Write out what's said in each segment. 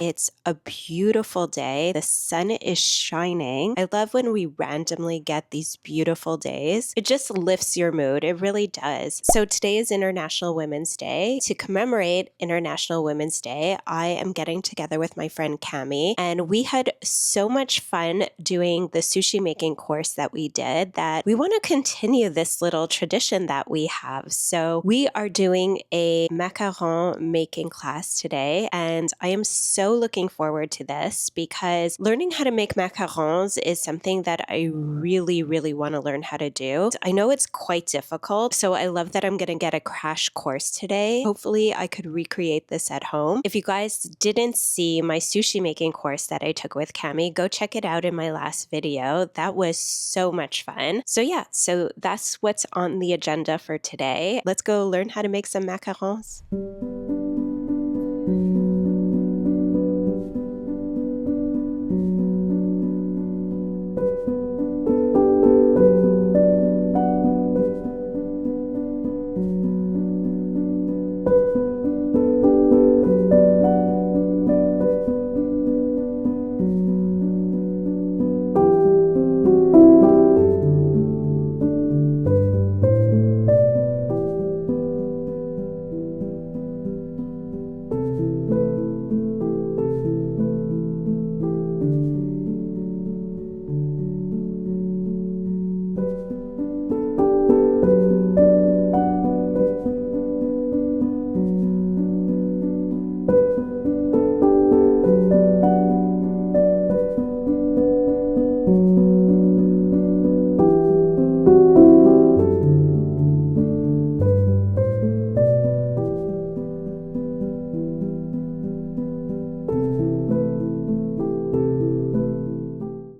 It's a beautiful day. The sun is shining. I love when we randomly get these beautiful days. It just lifts your mood. It really does. So today is International Women's Day. To commemorate International Women's Day, I am getting together with my friend Cami, and we had so much fun doing the sushi making course that we did that we want to continue this little tradition that we have. So we are doing a macaron making class today, and I am so looking forward to this because learning how to make macarons is something that I really, really want to learn how to do. I know it's quite difficult, so I love that I'm going to get a crash course today. Hopefully I could recreate this at home. If you guys didn't see my sushi making course that I took with Cami, go check it out in my last video. That was so much fun. So yeah, so that's what's on the agenda for today. Let's go learn how to make some macarons.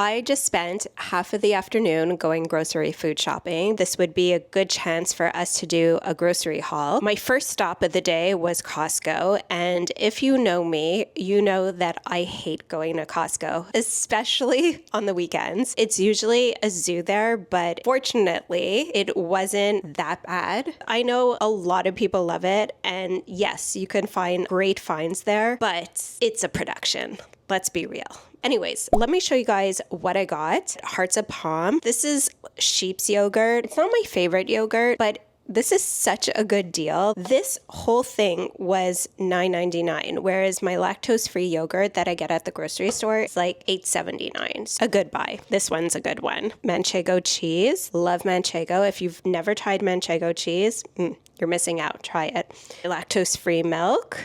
I just spent half of the afternoon going grocery food shopping. This would be a good chance for us to do a grocery haul. My first stop of the day was Costco, and if you know me, you know that I hate going to Costco, especially on the weekends. It's usually a zoo there, but fortunately, it wasn't that bad. I know a lot of people love it, and yes, you can find great finds there, but it's a production. Let's be real. Anyways, let me show you guys what I got. Hearts of Palm. This is sheep's yogurt. It's not my favorite yogurt, but this is such a good deal. This whole thing was $9.99, whereas my lactose-free yogurt that I get at the grocery store is like $8.79. A good buy. This one's a good one. Manchego cheese. Love Manchego. If you've never tried Manchego cheese, you're missing out. Try it. Lactose-free milk.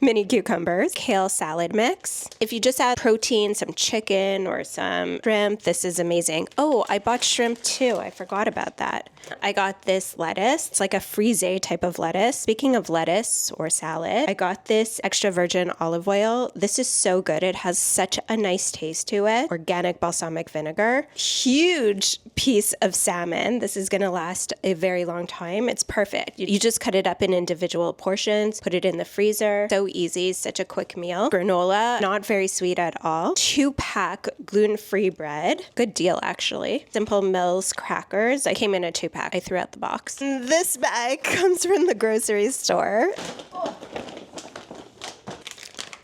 Mini cucumbers, kale salad mix. If you just add protein, some chicken or some shrimp, this is amazing. Oh, I bought shrimp too. I forgot about that. I got this lettuce. It's like a frise type of lettuce. Speaking of lettuce or salad, I got this extra virgin olive oil. This is so good. It has such a nice taste to it. Organic balsamic vinegar. Huge piece of salmon. This is going to last a very long time. It's perfect. You just cut it up in individual portions, put it in the freezer. So easy, such a quick meal. Granola, not very sweet at all. 2-pack gluten-free bread. Good deal, actually. Simple Mills crackers. I came in a 2-pack. I threw out the box. This bag comes from the grocery store.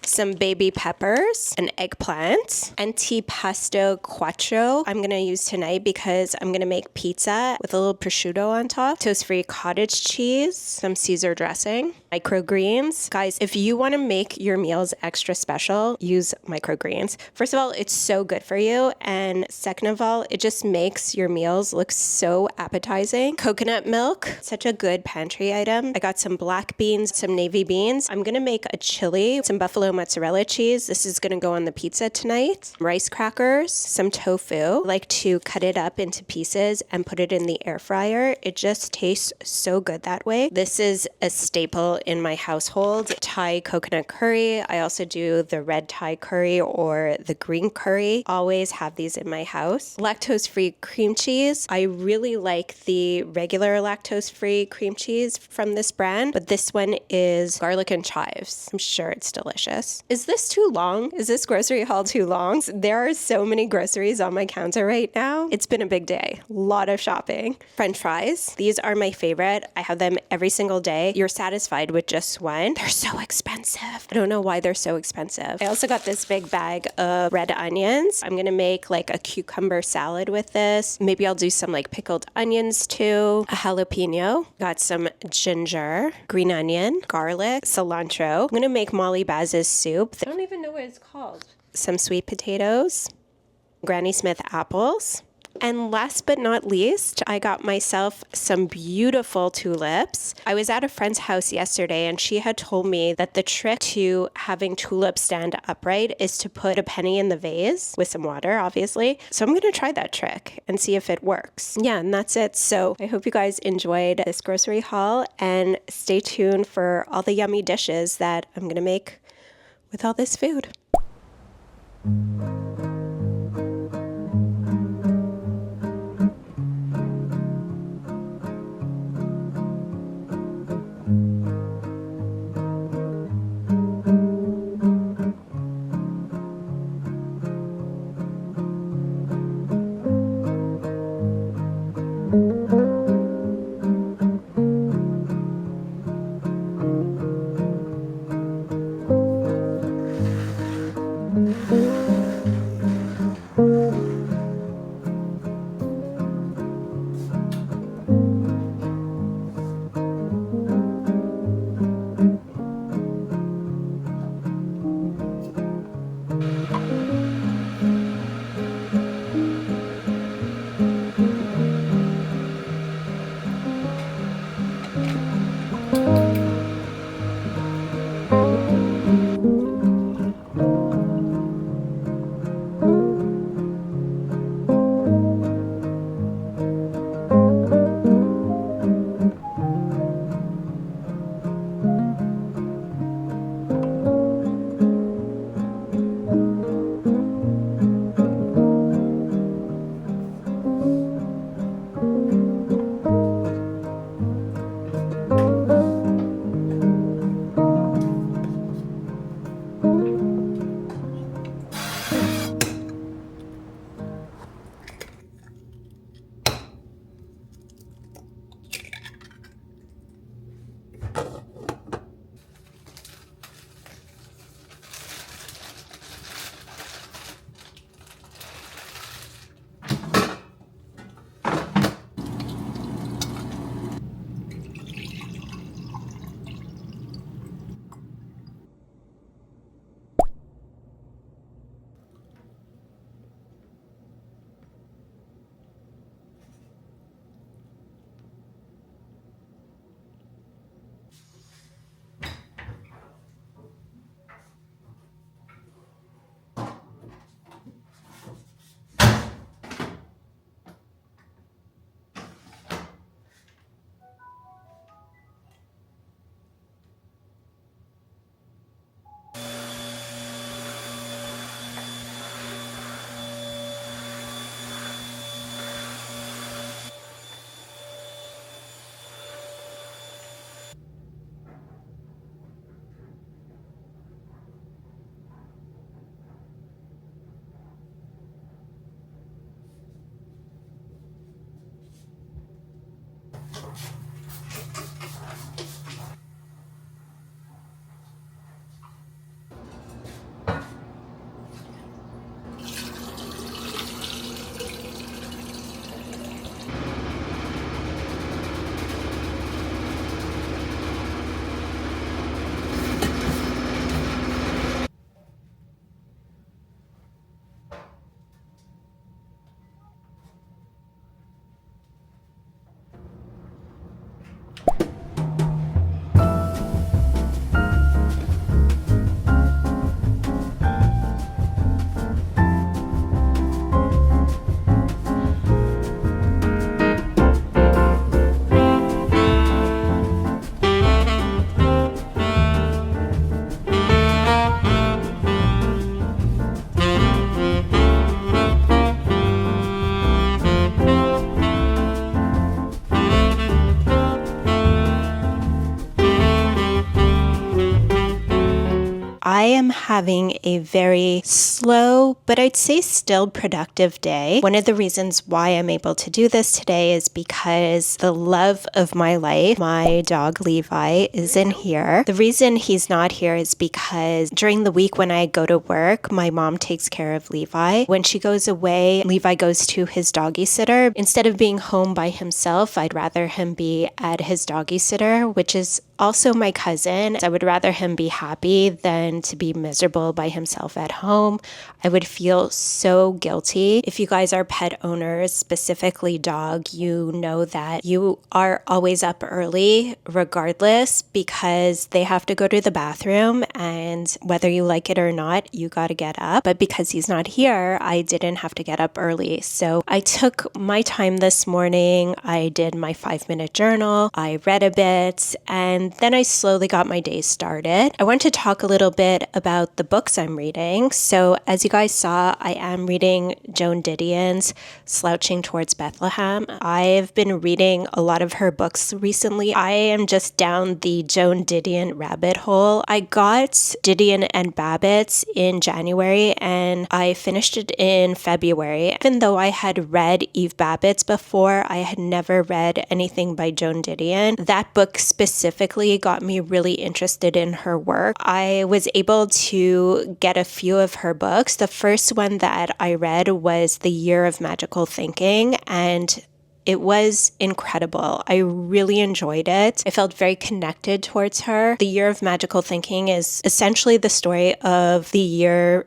Some baby peppers, an eggplant, antipasto quattro I'm going to use tonight because I'm going to make pizza with a little prosciutto on top, toast-free cottage cheese, some Caesar dressing, microgreens. Guys, if you want to make your meals extra special, use microgreens. First of all, it's so good for you, and second of all, it just makes your meals look so appetizing. Coconut milk, such a good pantry item. I got some black beans, some navy beans. I'm going to make a chili, some buffalo mozzarella cheese. This is going to go on the pizza tonight. Rice crackers, some tofu. I like to cut it up into pieces and put it in the air fryer. It just tastes so good that way. This is a staple in my household. Thai coconut curry. I also do the red Thai curry or the green curry. Always have these in my house. Lactose-free cream cheese. I really like the regular lactose-free cream cheese from this brand, but this one is garlic and chives. I'm sure it's delicious. Is this too long? Is this grocery haul too long? There are so many groceries on my counter right now. It's been a big day. A lot of shopping. French fries. These are my favorite. I have them every single day. You're satisfied with just one. They're so expensive. I don't know why they're so expensive. I also got this big bag of red onions. I'm gonna make like a cucumber salad with this. Maybe I'll do some like pickled onions too. A jalapeno. Got some ginger, green onion, garlic, cilantro. I'm gonna make Molly Baz's soup. I don't even know what it's called. Some sweet potatoes, Granny Smith apples. And last but not least, I got myself some beautiful tulips. I was at a friend's house yesterday and she had told me that the trick to having tulips stand upright is to put a penny in the vase with some water, obviously. So I'm going to try that trick and see if it works. Yeah, and that's it. So I hope you guys enjoyed this grocery haul and stay tuned for all the yummy dishes that I'm going to make with all this food. am having a very slow, but I'd say still productive day. One of the reasons why I'm able to do this today is because the love of my life, my dog Levi, is in here. The reason he's not here is because during the week when I go to work, my mom takes care of Levi. When she goes away, Levi goes to his doggy sitter. Instead of being home by himself, I'd rather him be at his doggy sitter, which is also my cousin. I would rather him be happy than to be miserable by himself at home. I would feel so guilty. If you guys are pet owners, specifically dog, you know that you are always up early regardless because they have to go to the bathroom, and whether you like it or not, you got to get up. But because he's not here, I didn't have to get up early. So I took my time this morning. I did my 5-minute journal. I read a bit, and then I slowly got my day started. I want to talk a little bit about the books I'm reading. So as you guys saw, I am reading Joan Didion's Slouching Towards Bethlehem. I've been reading a lot of her books recently. I am just down the Joan Didion rabbit hole. I got Didion and Babbitt's in January and I finished it in February. Even though I had read Eve Babbitt's before, I had never read anything by Joan Didion. That book specifically got me really interested in her work. I was able to get a few of her books. The first one that I read was The Year of Magical Thinking, and it was incredible. I really enjoyed it. I felt very connected towards her. The Year of Magical Thinking is essentially the story of the year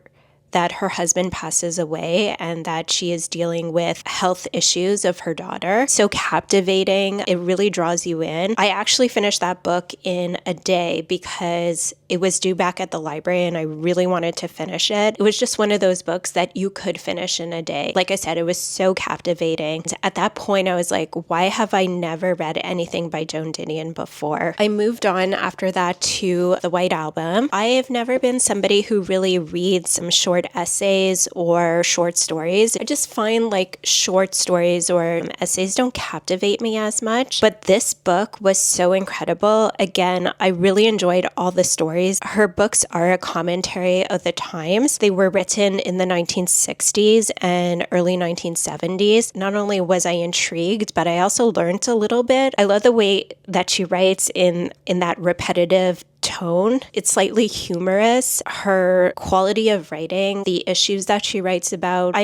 that her husband passes away and that she is dealing with health issues of her daughter. So captivating. It really draws you in. I actually finished that book in a day because it was due back at the library and I really wanted to finish it. It was just one of those books that you could finish in a day. Like I said, it was so captivating. At that point, I was like, why have I never read anything by Joan Didion before? I moved on after that to The White Album. I have never been somebody who really reads some short essays or short stories. I just find like short stories or essays don't captivate me as much. But this book was so incredible. Again, I really enjoyed all the stories. Her books are a commentary of the times. They were written in the 1960s and early 1970s. Not only was I intrigued, but I also learned a little bit. I love the way that she writes in that repetitive tone. It's slightly humorous. Her quality of writing, the issues that she writes about,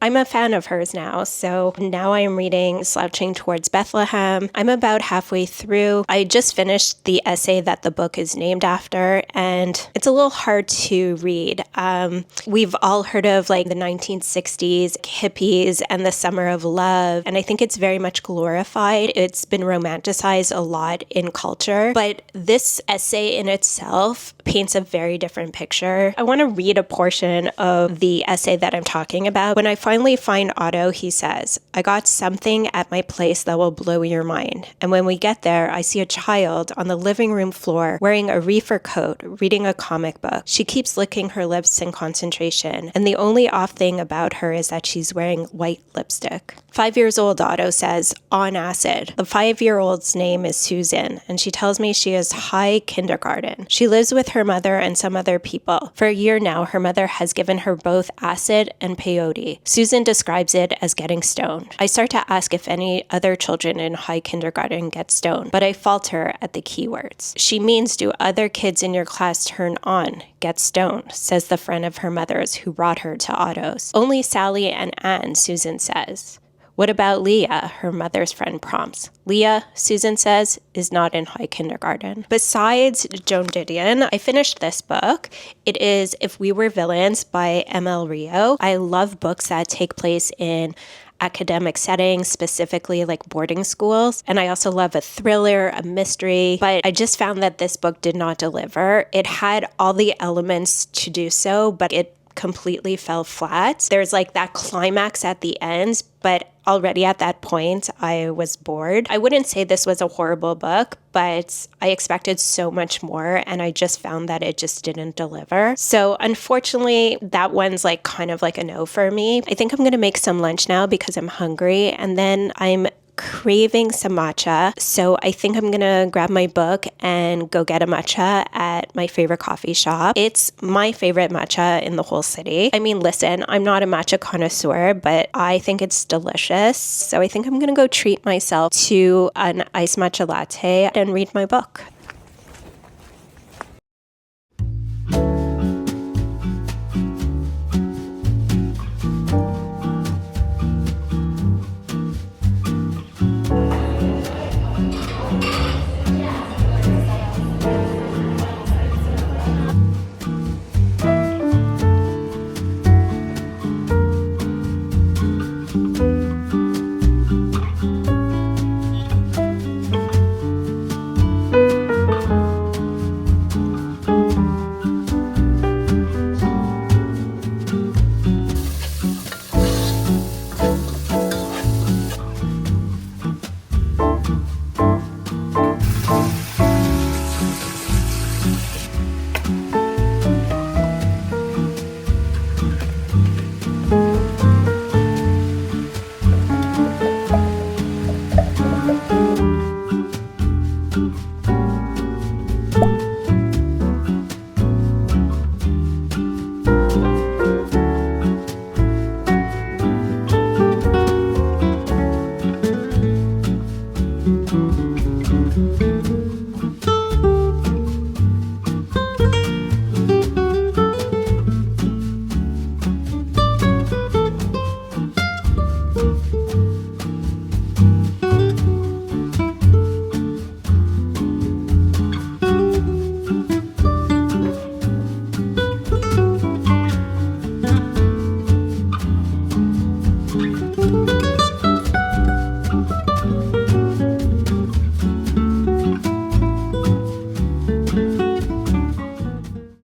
I'm a fan of hers now. So now I'm reading Slouching Towards Bethlehem. I'm about halfway through. I just finished the essay that the book is named after, and it's a little hard to read. We've all heard of like the 1960s hippies and the summer of love, and I think it's very much glorified. It's been romanticized a lot in culture, but this essay in itself paints a very different picture. I want to read a portion of the essay that I'm talking about. When I finally find Otto, he says, "I got something at my place that will blow your mind. And when we get there, I see a child on the living room floor wearing a reefer coat, reading a comic book. She keeps licking her lips in concentration, and the only off thing about her is that she's wearing white lipstick." 5 years old, Otto says, on acid. The 5-year-old's name is Susan, and she tells me she is high kindergarten. She lives with her mother and some other people. For a year now, her mother has given her both acid and peyote. Susan describes it as getting stoned. I start to ask if any other children in high kindergarten get stoned, but I falter at the keywords. She means, do other kids in your class turn on, get stoned, says the friend of her mother's who brought her to Otto's. Only Sally and Anne, Susan says. What about Leah, her mother's friend prompts. Leah, Susan says, is not in high kindergarten. Besides Joan Didion, I finished this book. It is If We Were Villains by M.L. Rio. I love books that take place in academic settings, specifically like boarding schools. And I also love a thriller, a mystery, but I just found that this book did not deliver. It had all the elements to do so, but it completely fell flat. There's like that climax at the end, but already at that point, I was bored. I wouldn't say this was a horrible book, but I expected so much more, and I just found that it just didn't deliver. So unfortunately, that one's like kind of like a no for me. I think I'm going to make some lunch now because I'm hungry, and then I'm craving some matcha, so I think I'm gonna grab my book and go get a matcha at my favorite coffee shop. It's my favorite matcha in the whole city. I mean, listen, I'm not a matcha connoisseur, but I think it's delicious. So I think I'm gonna go treat myself to an iced matcha latte and read my book.